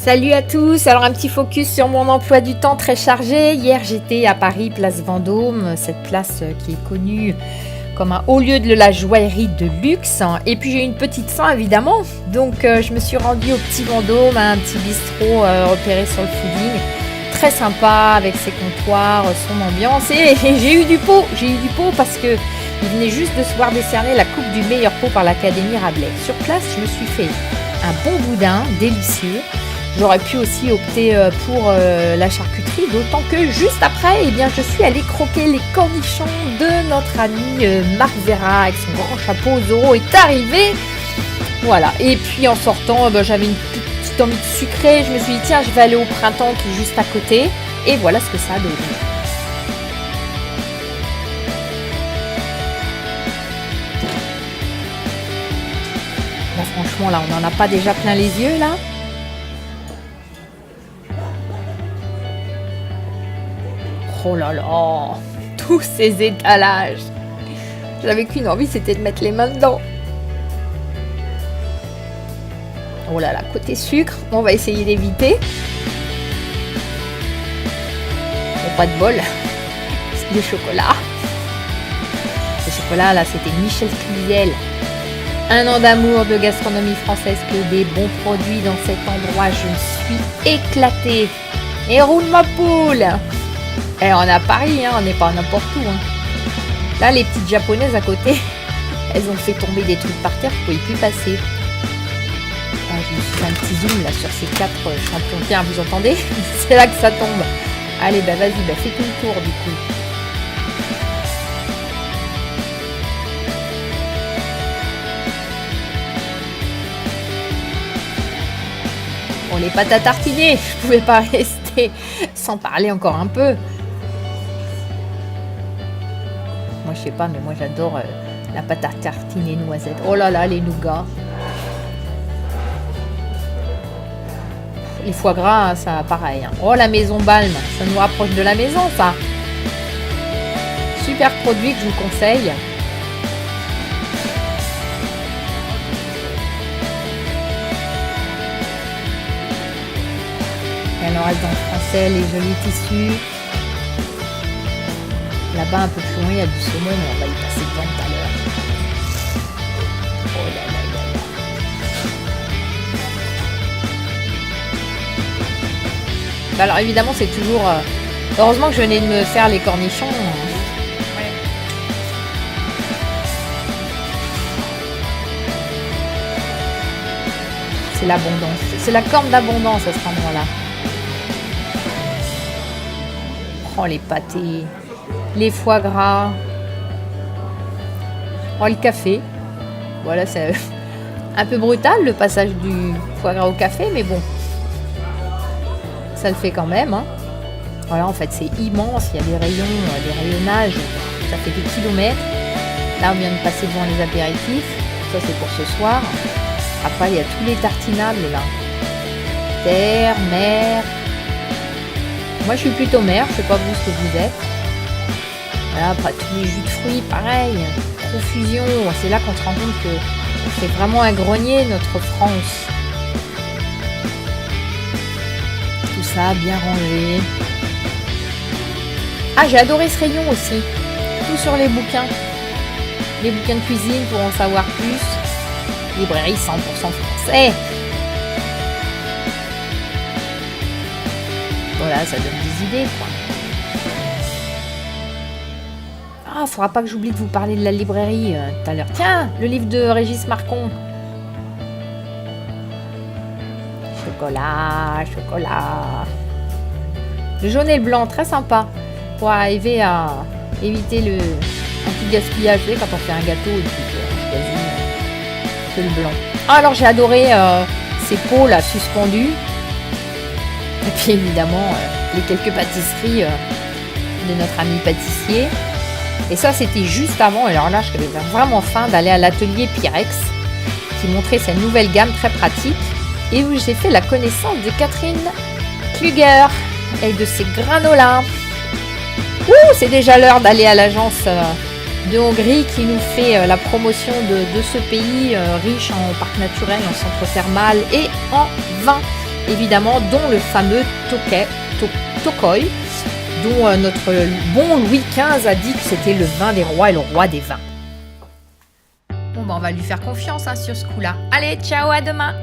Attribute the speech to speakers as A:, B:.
A: Salut à tous, alors un petit focus sur mon emploi du temps très chargé. Hier j'étais à Paris, place Vendôme, cette place qui est connue comme un haut lieu de la joaillerie de luxe. Et puis j'ai eu une petite faim évidemment, donc je me suis rendue au petit Vendôme, à un petit bistrot repéré sur le fooding. Très sympa avec ses comptoirs, son ambiance et j'ai eu du pot parce que il venait juste de se voir décerner la coupe du meilleur pot par l'Académie Rabelais. Sur place je me suis fait un bon boudin délicieux. J'aurais pu aussi opter pour la charcuterie, d'autant que juste après, je suis allée croquer les cornichons de notre ami Marc Vera avec son grand chapeau. Zoro est arrivé. Voilà. Et puis en sortant, j'avais une petite envie de sucré. Je me suis dit, tiens, je vais aller au printemps qui est juste à côté. Et voilà ce que ça a donné. Là, franchement, là, on n'en a pas déjà plein les yeux, là. Oh là là, tous ces étalages. J'avais qu'une envie, c'était de mettre les mains dedans. Oh là là, côté sucre, on va essayer d'éviter. Bon, pas de bol. C'est du chocolat. Le chocolat, là, c'était Michel Clusiel. Un an d'amour de gastronomie française, que des bons produits dans cet endroit. Je me suis éclatée. Et roule ma poule. Et on est à Paris, on n'est pas n'importe où. Là, les petites japonaises à côté, elles ont fait tomber des trucs par terre, vous ne pouvez plus passer. Ah, je me suis fait un petit zoom là sur ces 4 champions. Tiens, vous entendez? C'est là que ça tombe. Allez, vas-y, fais tout le tour du coup. Bon, les pâtes à tartiner, je pouvais pas rester sans parler encore un peu. Moi, je sais pas, mais moi, j'adore la pâte à tartiner noisette. Oh là là, les nougats. Les foie gras, ça, pareil. Oh, la maison Balme, ça nous rapproche de la maison, ça. Super produit que je vous conseille. Et alors, reste dans le français, les jolis tissus. Là-bas, un peu plus loin, il y a du saumon, mais on va y passer devant tout à l'heure. Oh là là là là. Alors évidemment, c'est toujours... heureusement que je venais de me faire les cornichons. Ouais. C'est l'abondance. C'est la corne d'abondance à ce moment-là. Oh, les pâtés. Les foie gras. Oh, le café. Voilà, c'est un peu brutal le passage du foie gras au café, mais bon. Ça le fait quand même. Voilà, en fait, c'est immense. Il y a des rayons, des rayonnages. Ça fait des kilomètres. Là, on vient de passer devant les apéritifs. Ça, c'est pour ce soir. Après, il y a tous les tartinables, là. Terre, mer. Moi, je suis plutôt mer. Je sais pas vous ce que vous êtes. Voilà, après tous les jus de fruits, pareil, profusion, c'est là qu'on se rend compte que c'est vraiment un grenier notre France. Tout ça bien rangé. Ah, j'ai adoré ce rayon aussi, tout sur les bouquins de cuisine pour en savoir plus. Librairie 100% français. Voilà, ça donne des idées quoi. Ah, faudra pas que j'oublie de vous parler de la librairie tout à l'heure. Tiens, le livre de Régis Marcon. Chocolat. Le jaune et le blanc, très sympa. Pour arriver à éviter un petit gaspillage. Vous savez, quand on fait un gâteau et puis on choisit que le blanc. Ah, alors j'ai adoré ces pots là suspendus. Et puis évidemment, les quelques pâtisseries de notre ami pâtissier. Et ça, c'était juste avant. Alors là, j'avais vraiment faim d'aller à l'atelier Pyrex qui montrait sa nouvelle gamme très pratique et où j'ai fait la connaissance de Catherine Kluger et de ses granolas. C'est déjà l'heure d'aller à l'agence de Hongrie qui nous fait la promotion de ce pays riche en parcs naturels, en centres thermales et en vin. évidemment, dont le fameux Tokoi, dont notre bon Louis XV a dit que c'était le vin des rois et le roi des vins. Bon, on va lui faire confiance sur ce coup-là. Allez, ciao, à demain!